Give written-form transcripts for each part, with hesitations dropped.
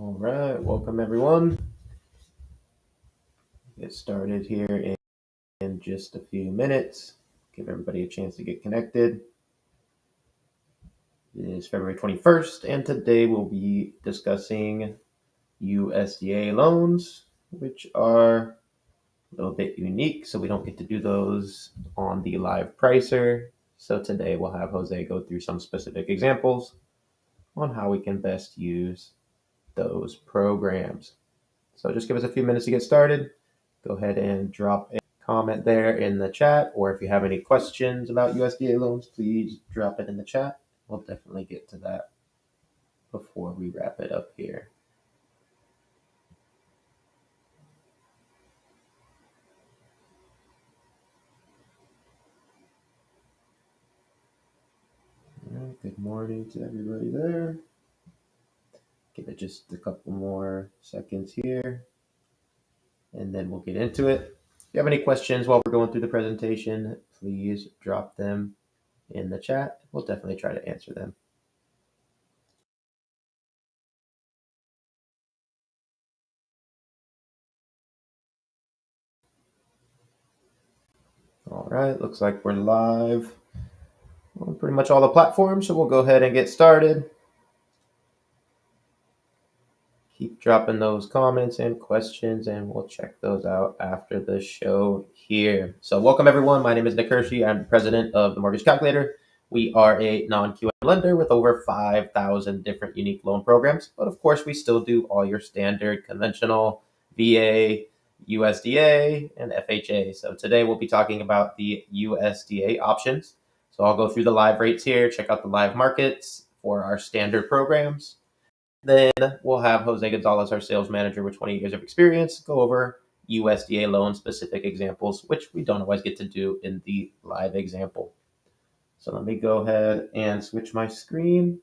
All right, welcome everyone. Get started here in just a few minutes. Give everybody a chance to get connected. It is February 21st, and today we'll be discussing USDA loans, which are a little bit unique, so we don't get to do those on the live pricer. So today we'll have Jose go through some specific examples on how we can best use those programs. So just give us a few minutes to get started. Go ahead and drop a comment there in the chat, or if you have any questions about USDA loans, please drop it in the chat. We'll definitely get to that before we wrap it up here. All right, good morning to everybody there. Give it just a couple more seconds here, and then we'll get into it. If you have any questions while we're going through the presentation, please drop them in the chat. We'll definitely try to answer them. All right, looks like we're live on pretty much all the platforms, so we'll go ahead and get started. Keep dropping those comments and questions, and we'll check those out after the show here. So welcome everyone. My name is Nick Hershey. I'm president of the Mortgage Calculator. We are a non-QM lender with over 5,000 different unique loan programs, but of course we still do all your standard conventional VA, USDA, and FHA. So today we'll be talking about the USDA options. So I'll go through the live rates here, check out the live markets for our standard programs. Then we'll have Jose Gonzalez, our sales manager with 20 years of experience, go over USDA loan specific examples, which we don't always get to do in the live example. So let me go ahead and switch my screen,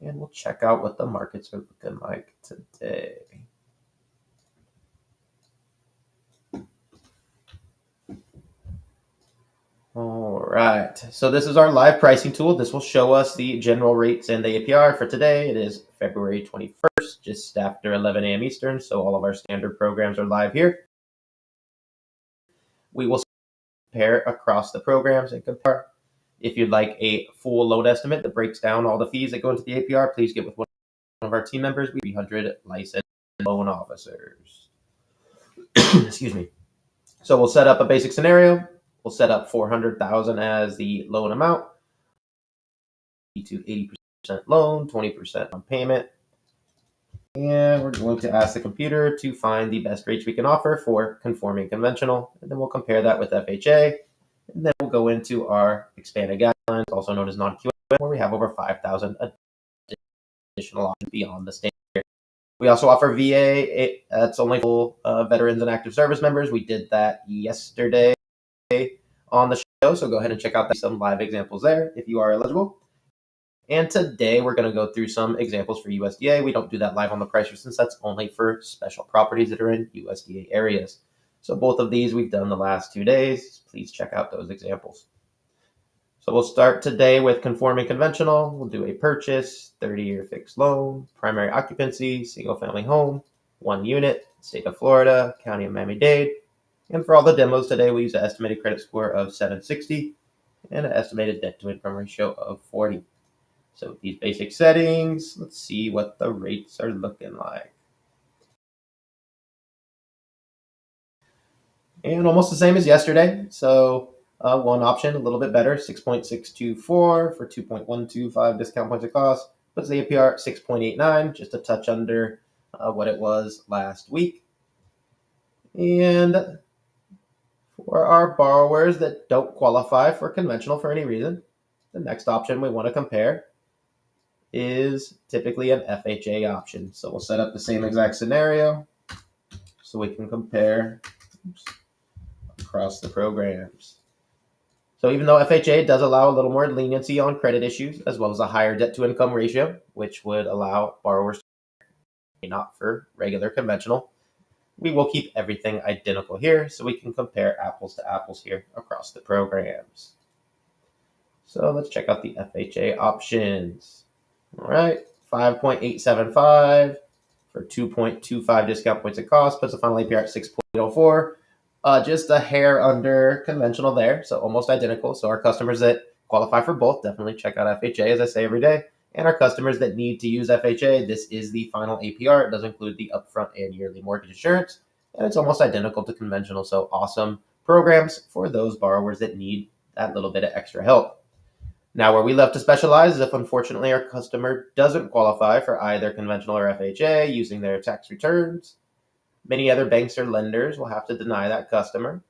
and we'll check out what the markets are looking like today. All right, so this is our live pricing tool. This will show us the general rates and the APR for today. It is February 21st, just after 11 a.m. Eastern, so all of our standard programs are live here. We will compare across the programs and compare. If you'd like a full loan estimate that breaks down all the fees that go into the APR, please get with one of our team members. We have 300 licensed loan officers. Excuse me. So we'll set up a basic scenario. We'll set up $400,000 as the loan amount, to 80% loan, 20% on payment. And we're going to ask the computer to find the best rates we can offer for conforming conventional. And then we'll compare that with FHA. And then we'll go into our expanded guidelines, also known as non-QM, where we have over 5,000 additional options beyond the standard. We also offer VA. That's only for veterans and active service members. We did that yesterday on the show, so go ahead and check out some live examples there if you are eligible. And today we're going to go through some examples for USDA. We don't do that live on the pricer since that's only for special properties that are in USDA areas. So both of these we've done the last 2 days. Please check out those examples. So we'll start today with conforming conventional. We'll do a purchase, 30-year fixed loan, primary occupancy, single-family home, 1 unit, state of Florida, county of Miami-Dade. And for all the demos today, we use an estimated credit score of 760 and an estimated debt-to-income ratio of 40. So with these basic settings, let's see what the rates are looking like. And almost the same as yesterday. So one option, a little bit better, 6.624 for 2.125 discount points of cost. Puts the APR at 6.89, just a touch under what it was last week. And for our borrowers that don't qualify for conventional for any reason, the next option we want to compare is typically an FHA option. So we'll set up the same exact scenario so we can compare across the programs. So even though FHA does allow a little more leniency on credit issues, as well as a higher debt-to-income ratio, which would allow borrowers to pay not for regular conventional, we will keep everything identical here so we can compare apples to apples here across the programs. So let's check out the FHA options. All right, 5.875 for 2.25 discount points at cost, puts the final APR at 6.04. Just a hair under conventional there, so almost identical. So our customers that qualify for both, definitely check out FHA, as I say every day. And our customers that need to use FHA, this is the final APR. It does include the upfront and yearly mortgage insurance, and it's almost identical to conventional. So awesome programs for those borrowers that need that little bit of extra help. Now, where we love to specialize is if unfortunately our customer doesn't qualify for either conventional or FHA using their tax returns. Many other banks or lenders will have to deny that customer.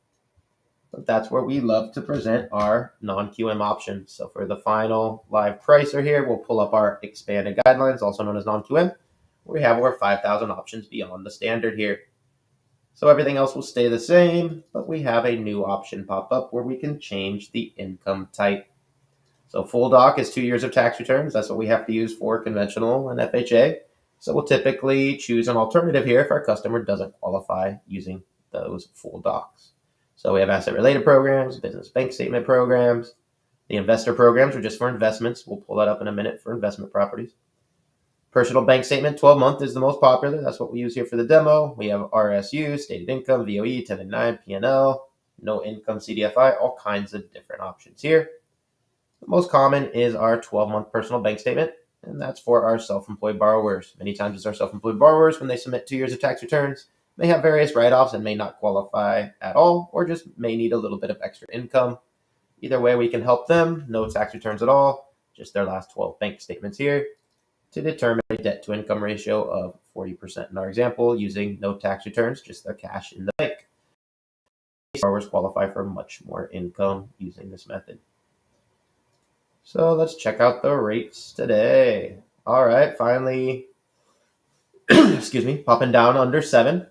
But that's where we love to present our non-QM options. So for the final live pricer here, we'll pull up our expanded guidelines, also known as non-QM. We have over 5,000 options beyond the standard here. So everything else will stay the same, but we have a new option pop up where we can change the income type. So full doc is 2 years of tax returns. That's what we have to use for conventional and FHA. So we'll typically choose an alternative here if our customer doesn't qualify using those full docs. So we have asset-related programs, business bank statement programs. The investor programs are just for investments. We'll pull that up in a minute for investment properties. Personal bank statement, 12-month is the most popular. That's what we use here for the demo. We have RSU, stated income, VOE, 1099, P&L, no income CDFI, all kinds of different options here. The most common is our 12-month personal bank statement, and that's for our self-employed borrowers. Many times it's our self-employed borrowers, when they submit 2 years of tax returns, may have various write-offs and may not qualify at all, or just may need a little bit of extra income. Either way, we can help them. No tax returns at all, just their last 12 bank statements here, to determine a debt-to-income ratio of 40% in our example, using no tax returns, just their cash in the bank. Borrowers qualify for much more income using this method. So let's check out the rates today. All right, finally, excuse me, popping down under 7,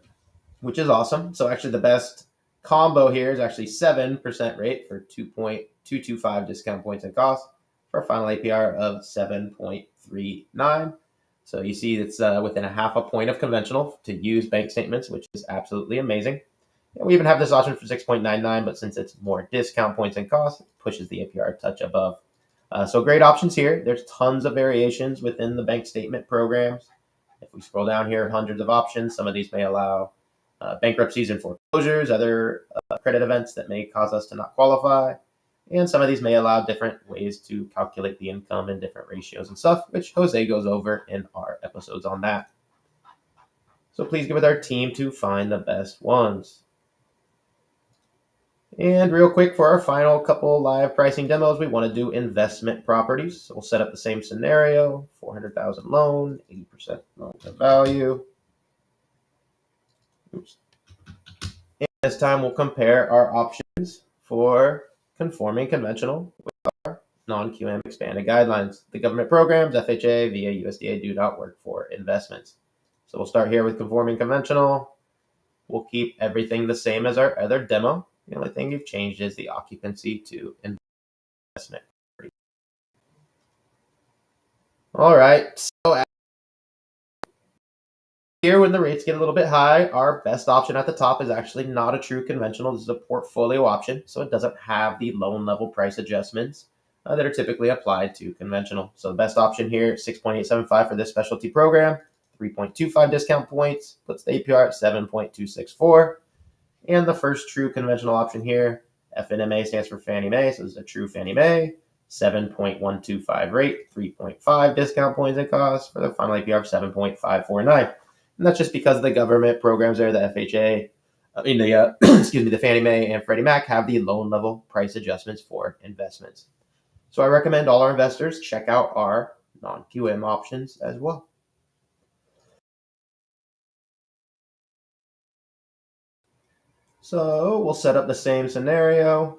which is awesome. So actually the best combo here is actually 7% rate for 2.225 discount points and cost for a final APR of 7.39. So you see it's within a half a point of conventional to use bank statements, which is absolutely amazing. And we even have this option for 6.99, but since it's more discount points and cost, it pushes the APR a touch above. So great options here. There's tons of variations within the bank statement programs. If we scroll down here, hundreds of options. Some of these may allow bankruptcies and foreclosures, other credit events that may cause us to not qualify. And some of these may allow different ways to calculate the income and different ratios and stuff, which Jose goes over in our episodes on that. So please get with our team to find the best ones. And real quick, for our final couple live pricing demos, we want to do investment properties. So we'll set up the same scenario, 400,000 loan, 80% loan to value. Oops. And this time we'll compare our options for conforming conventional with our non-QM expanded guidelines. The government programs, FHA, via USDA, do not work for investments. So we'll start here with conforming conventional. We'll keep everything the same as our other demo. The only thing you've changed is the occupancy to investment. All right. So here, when the rates get a little bit high, our best option at the top is actually not a true conventional. This is a portfolio option, so it doesn't have the loan level price adjustments that are typically applied to conventional. So the best option here, 6.875 for this specialty program, 3.25 discount points, puts the APR at 7.264. And the first true conventional option here, FNMA stands for Fannie Mae, so this is a true Fannie Mae, 7.125 rate, 3.5 discount points and cost for the final APR of 7.549. And that's just because the government programs there, the FHA, the Fannie Mae and Freddie Mac have the loan level price adjustments for investments. So I recommend all our investors check out our non-QM options as well. So we'll set up the same scenario.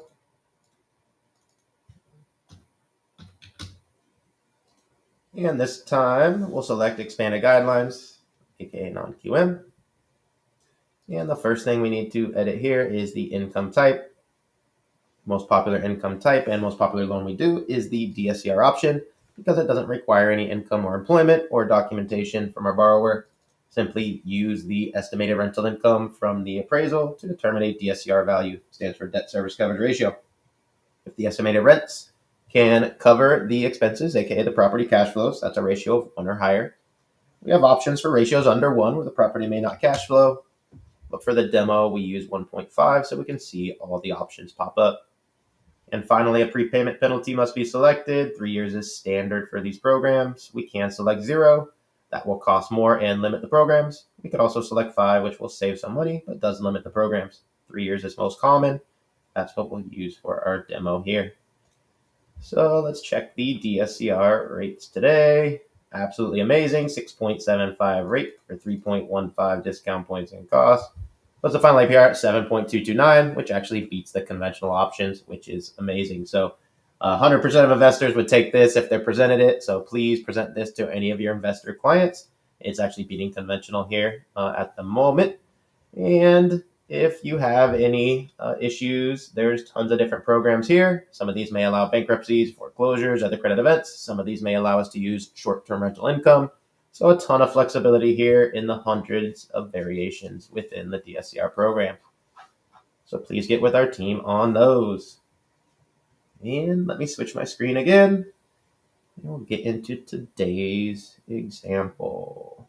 And this time we'll select expanded guidelines, aka non-QM. And the first thing we need to edit here is the income type. Most popular income type and most popular loan we do is the DSCR option because it doesn't require any income or employment or documentation from our borrower. Simply use the estimated rental income from the appraisal to determine a DSCR value. Stands for debt service coverage ratio. If the estimated rents can cover the expenses, aka the property cash flows, that's a ratio of 1 or higher. We have options for ratios under 1 where the property may not cash flow, but for the demo, we use 1.5 so we can see all the options pop up. And finally, a prepayment penalty must be selected. 3 years is standard for these programs. We can select 0. That will cost more and limit the programs. We could also select 5, which will save some money, but does limit the programs. 3 years is most common. That's what we'll use for our demo here. So let's check the DSCR rates today. Absolutely amazing. 6.75 rate for 3.15 discount points and costs. Plus the final APR at 7.229, which actually beats the conventional options, which is amazing. So 100% of investors would take this if they're presented it. So please present this to any of your investor clients. It's actually beating conventional here at the moment. And if you have any issues, there's tons of different programs here. Some of these may allow bankruptcies, foreclosures, other credit events. Some of these may allow us to use short-term rental income. So a ton of flexibility here in the hundreds of variations within the DSCR program. So please get with our team on those. And let me switch my screen again. And we'll get into today's example.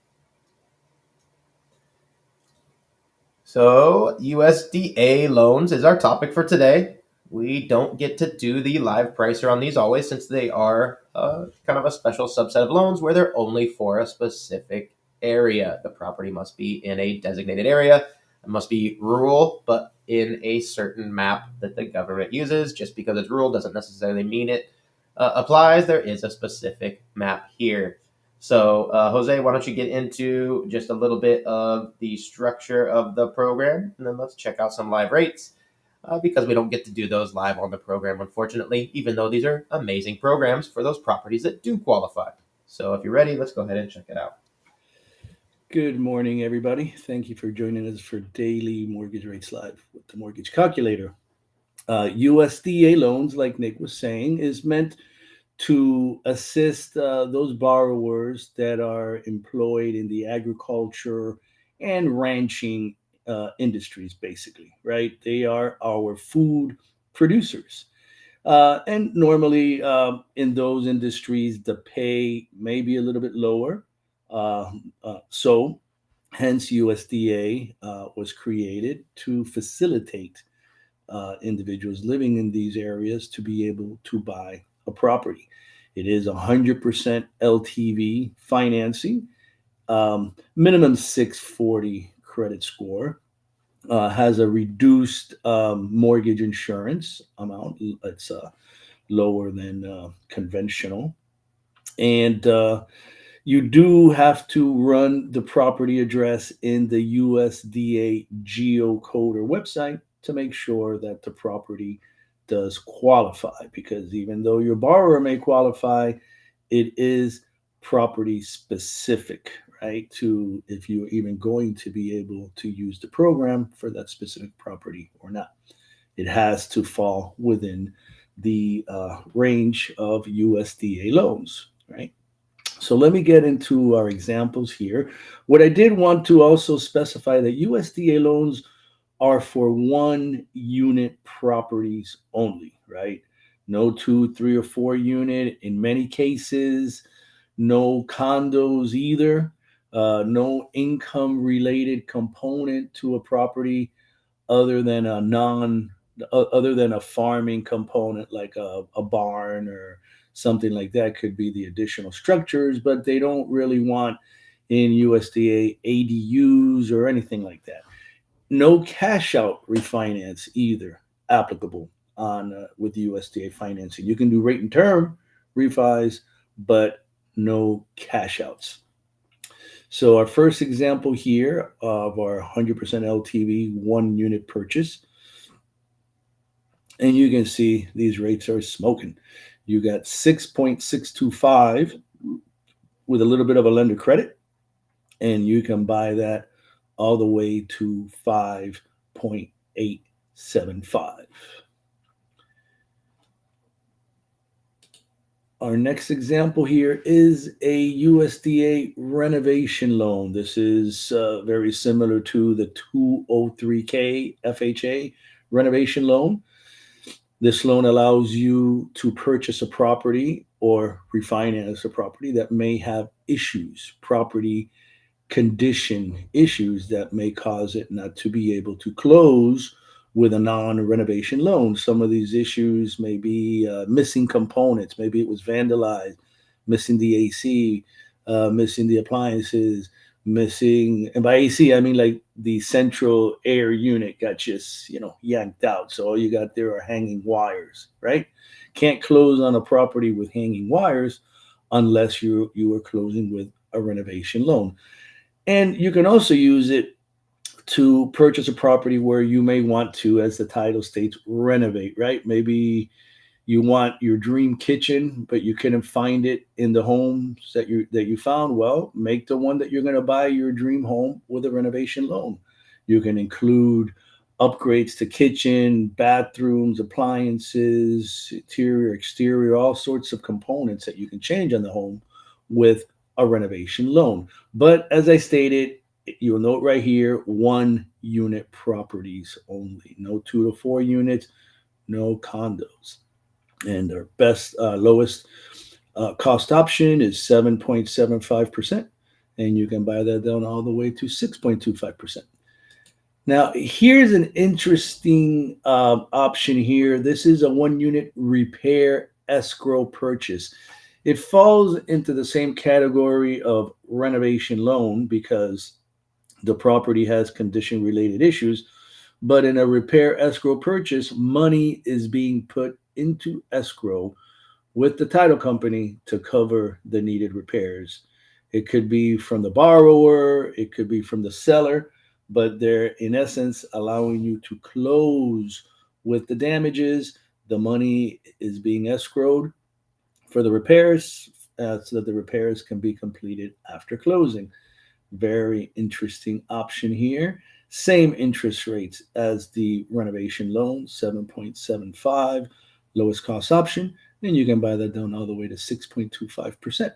So USDA loans is our topic for today. We don't get to do the live pricer on these always since they are kind of a special subset of loans where they're only for a specific area. The property must be in a designated area. It must be rural, but in a certain map that the government uses. Just because it's rural doesn't necessarily mean it applies. There is a specific map here. So, Jose, why don't you get into just a little bit of the structure of the program, and then let's check out some live rates because we don't get to do those live on the program, unfortunately, even though these are amazing programs for those properties that do qualify. So if you're ready, let's go ahead and check it out. Good morning, everybody. Thank you for joining us for Daily Mortgage Rates Live with the Mortgage Calculator. USDA loans, like Nick was saying, is meant to assist those borrowers that are employed in the agriculture and ranching industries, basically, right? They are our food producers. And normally in those industries, the pay may be a little bit lower. So, hence, USDA was created to facilitate individuals living in these areas to be able to buy a property. It is 100% LTV financing, minimum 640 credit score, has a reduced mortgage insurance amount. It's lower than conventional. And you do have to run the property address in the USDA geocode or website to make sure that the property does qualify. Because even though your borrower may qualify, it is property specific, right? To if you're even going to be able to use the program for that specific property or not. It has to fall within the range of USDA loans, right? So let me get into our examples here. What I did want to also specify that USDA loans are for one unit properties only, right? No two, three, or four unit. In many cases, no condos either. No income related component to a property other than other than a farming component like a barn or something like that could be the additional structures, but they don't really want in USDA ADUs or anything like that. No cash out refinance either applicable on with USDA financing. You can do rate and term refis, but no cash outs. So our first example here of our 100% LTV one unit purchase, and you can see these rates are smoking. You got 6.625 with a little bit of a lender credit, and you can buy that all the way to 5.875. Our next example here is a USDA renovation loan. This is very similar to the 203K FHA renovation loan. This loan allows you to purchase a property or refinance a property that may have issues, property condition issues that may cause it not to be able to close with a non-renovation loan. Some of these issues may be missing components. Maybe it was vandalized, missing the AC, missing the appliances, missing, and by AC I mean like the central air unit got just yanked out. So all you got there are hanging wires, right? Can't close on a property with hanging wires unless you are closing with a renovation loan. And you can also use it to purchase a property where you may want to, as the title states, renovate, right? Maybe you want your dream kitchen, but you couldn't find it in the homes that you found. Well, make the one that you're going to buy your dream home with a renovation loan. You can include upgrades to kitchen, bathrooms, appliances, interior, exterior, all sorts of components that you can change on the home with a renovation loan. But as I stated, you'll note right here, 1 unit properties only. No 2 to 4 units, no condos. And our lowest cost option is 7.75%. And you can buy that down all the way to 6.25%. Now, here's an interesting option here. This is a 1 unit repair escrow purchase. It falls into the same category of renovation loan because the property has condition related issues. But in a repair escrow purchase, money is being put into escrow with the title company to cover the needed repairs. It could be from the borrower, it could be from the seller, but they're in essence allowing you to close with the damages. The money is being escrowed for the repairs so that the repairs can be completed after closing. Very interesting option here. Same interest rates as the renovation loan, 7.75, lowest cost option, and you can buy that down all the way to 6.25%.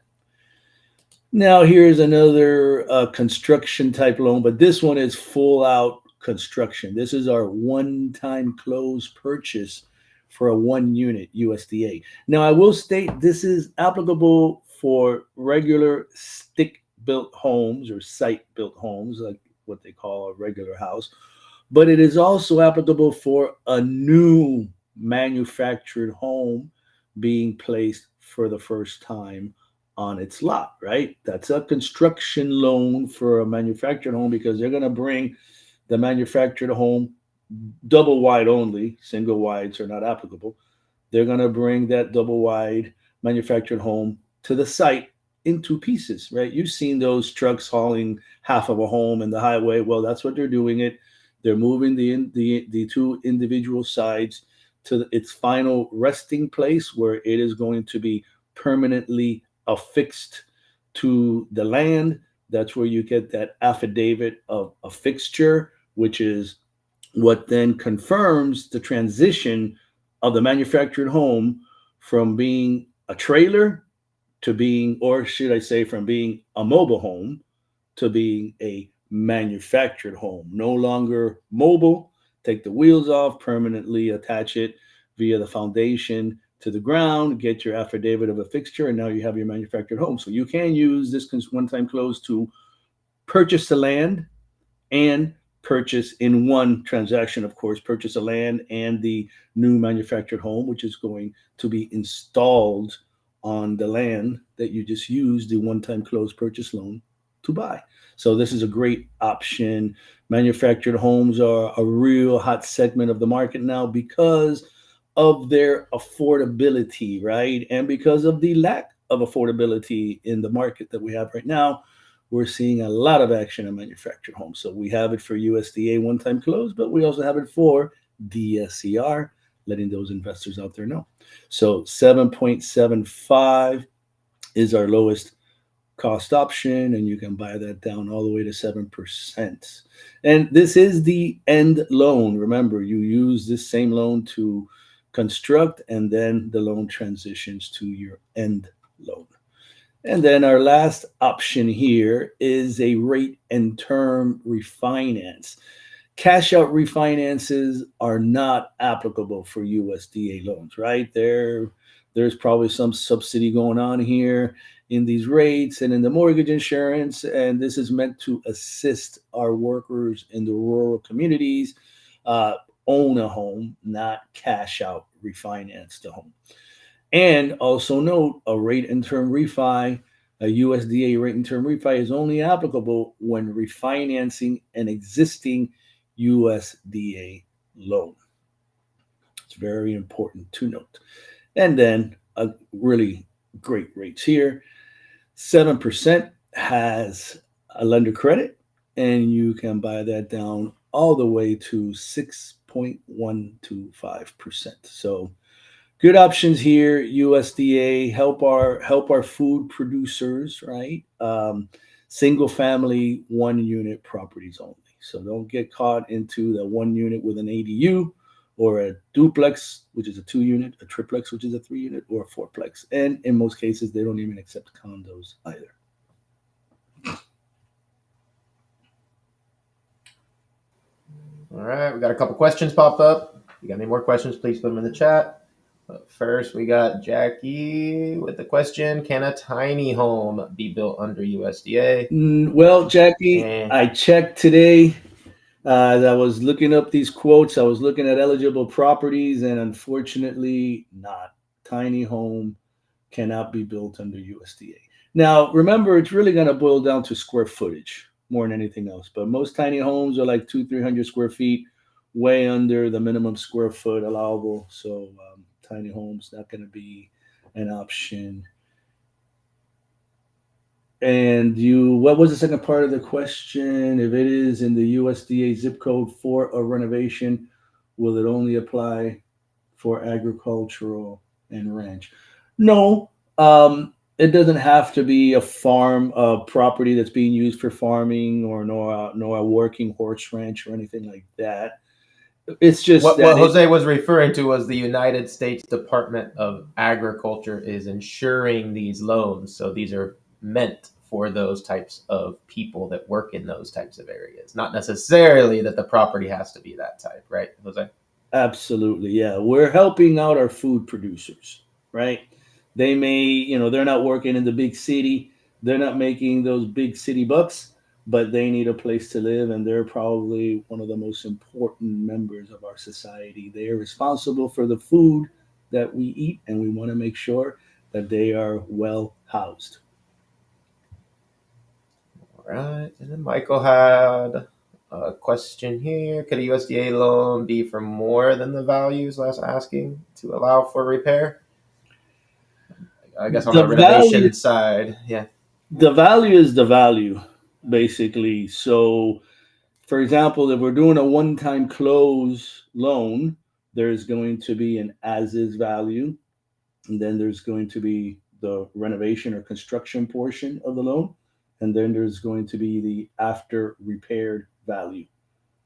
Now, here's another construction type loan, but this one is full out construction. This is our one time close purchase for a 1 unit USDA. Now, I will state this is applicable for regular stick built homes or site built homes, like what they call a regular house, but it is also applicable for a new manufactured home being placed for the first time on its lot, right? That's a construction loan for a manufactured home because they're going to bring the manufactured home double wide only, single wides are not applicable. They're going to bring that double wide manufactured home to the site in 2 pieces, right? You've seen those trucks hauling half of a home in the highway. Well, that's what they're doing it. They're moving the 2 individual sides to its final resting place where it is going to be permanently affixed to the land. That's where you get that affidavit of a fixture, which is what then confirms the transition of the manufactured home from being a trailer to being, or should I say, from being a mobile home to being a manufactured home. No longer mobile. Take the wheels off, permanently attach it via the foundation to the ground, get your affidavit of a fixture, and now you have your manufactured home. So you can use this one-time close to purchase the land and purchase in one transaction, of course, purchase the land and the new manufactured home, which is going to be installed on the land that you just used the one-time close purchase loan to buy. So this is a great option. Manufactured homes are a real hot segment of the market now because of their affordability, right? And because of the lack of affordability in the market that we have right now, we're seeing a lot of action in manufactured homes. So we have it for USDA one-time close, but we also have it for DSCR, letting those investors out there know. So 7.75 is our lowest cost option, and you can buy that down all the way to 7%. And this is the end loan. Remember, you use this same loan to construct, and then the loan transitions to your end loan. And then our last option here is a rate and term refinance. cash out refinances are not applicable for USDA loans, right? There's probably some subsidy going on here in these rates and in the mortgage insurance, and this is meant to assist our workers in the rural communities uh, own a home, not cash out refinance the home. And also note a rate and term refi, a USDA rate and term refi is only applicable when refinancing an existing USDA loan. It's very important to note. And then a really great rates here. 7% has a lender credit, and you can buy that down all the way to 6.125%. So good options here. USDA help our food producers, right? Single family, 1 unit properties only. So don't get caught into the 1 unit with an ADU, or a duplex, which is a 2 unit, a triplex, which is a 3 unit, or a fourplex. And in most cases, they don't even accept condos either. All right, we got a couple questions pop up. If you got any more questions, please put them in the chat. But first, we got Jackie with the question: can a tiny home be built under USDA? Well, Jackie, And I checked today. I was looking up these quotes. I was looking at eligible properties, and unfortunately, not. Tiny home cannot be built under USDA. Now, remember, it's really going to boil down to square footage more than anything else. But most tiny homes are like 300 square feet, way under the minimum square foot allowable. So, tiny homes not going to be an option. And what was the second part of the question? If it is in the USDA zip code for a renovation, will it only apply for agricultural and ranch? No, it doesn't have to be a farm property that's being used for farming, or nor a working horse ranch or anything like that. It's just what that Jose was referring to was the United States Department of Agriculture is insuring these loans. So these are meant for those types of people that work in those types of areas, not necessarily that the property has to be that type, right, Jose? absolutely, yeah. We're helping out our food producers, right? They may, they're not working in the big city, they're not making those big city bucks, but they need a place to live, and they're probably one of the most important members of our society. They are responsible for the food that we eat, and we want to make sure that they are well housed. All right. And then Michael had a question here. Could a USDA loan be for more than the values last asking to allow for repair? I guess on The the value, renovation side, yeah. the value is the value, basically. So, for example, if we're doing a one-time close loan, there's going to be an as-is value, and then there's going to be the renovation or construction portion of the loan, and then there's going to be the after repaired value.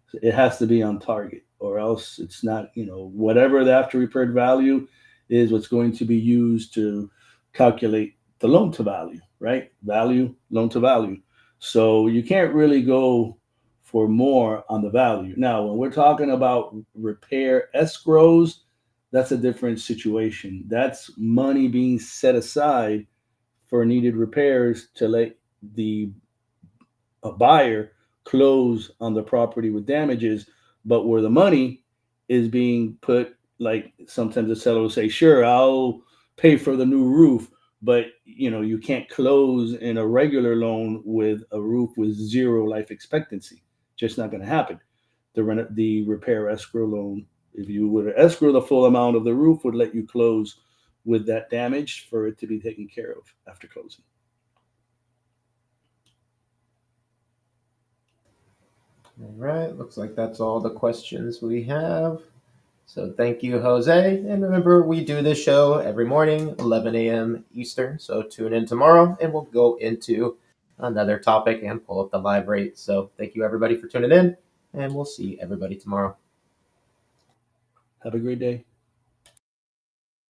So it has to be on target, or else it's not. Whatever the after repaired value is, what's going to be used to calculate the loan to value, right? Value, loan to value. So you can't really go for more on the value. Now, when we're talking about repair escrows, that's a different situation. That's money being set aside for needed repairs to let the a buyer close on the property with damages, but where the money is being put, like sometimes the seller will say, "Sure, I'll pay for the new roof," but you can't close in a regular loan with a roof with zero life expectancy. Just not going to happen. The repair escrow loan, if you would escrow the full amount of the roof, would let you close with that damage for it to be taken care of after closing. All right. Looks like that's all the questions we have. So thank you, Jose. And remember, we do this show every morning, 11 a.m. Eastern. So tune in tomorrow and we'll go into another topic and pull up the live rate. So thank you, everybody, for tuning in. And we'll see everybody tomorrow. Have a great day.